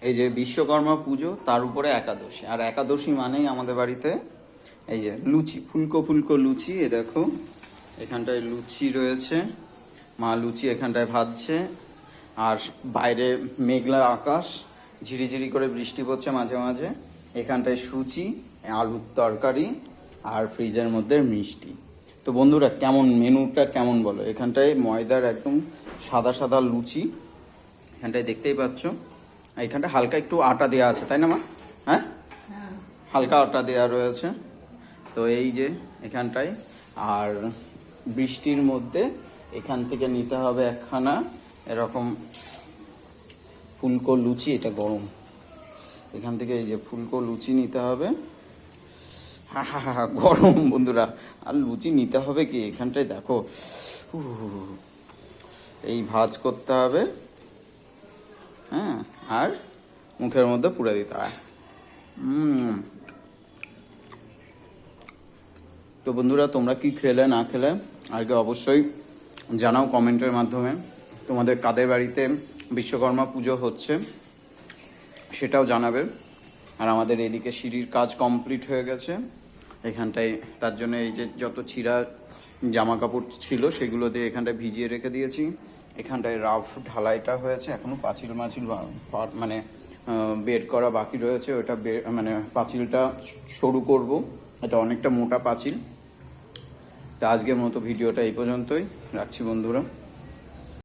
এই যে বিশ্বকর্মা পুজো, তার উপরে একাদশী। আর একাদশী মানেই আমাদের বাড়িতে এই যে লুচি, ফুলকো ফুলকো লুচি। এ দেখো এখানটায় লুচি রয়েছে, মা লুচি এখানটায় ভাজছে। আর বাইরে মেঘলা আকাশ, ঝিরিঝিরি করে বৃষ্টি পড়ছে মাঝে মাঝে। এখানটায় সুচি, আলুর তরকারি, আর ফ্রিজের মধ্যে মিষ্টি। তো বন্ধুরা কেমন মেনুটা কেমন বলো? এখানটায় ময়দার একদম সাদা সাদা লুচি, এখানটায় দেখতেই পাচ্ছ। এখানটা হালকা একটু আটা দেওয়া আছে, তাই না মা? হ্যাঁ, হালকা আটা দেওয়া রয়েছে। তো এই যে এখানটায়, আর বৃষ্টির মধ্যে এখান থেকে নিতে হবে একখানা এরকম ফুলকো লুচি। এটা গরম, এখান থেকে এই যে ফুলকো লুচি নিতে হবে। হা হা হা, গরম বন্ধুরা। আর লুচি নিতে হবে কি, এখানটায় দেখো এই ভাঁজ করতে হবে, হ্যাঁ, আর মুখের মধ্যে পুরে দিতে হয়। তো বন্ধুরা তোমরা কি খেলে না খেলে আগে অবশ্যই জানাও কমেন্টের মাধ্যমে। তোমাদের কাদের বাড়িতে বিশ্বকর্মা পুজো হচ্ছে সেটাও জানাবে। আর আমাদের এদিকে সিঁড়ির কাজ কমপ্লিট হয়ে গেছে এখানটায়। তার জন্য এই যে যত ছিঁড়া জামা কাপড় ছিল সেগুলো দিয়ে এখানটায় ভিজিয়ে রেখে দিয়েছি। এখানটায় রাফ ঢালাইটা হয়েছে, এখনও পাঁচিল মানে বেড করা বাকি রয়েছে। ওটা মানে পাঁচিলটা সরু করব, এটা অনেকটা মোটা পাঁচিল। তা আজকের মতো ভিডিওটা এই পর্যন্তই রাখছি বন্ধুরা।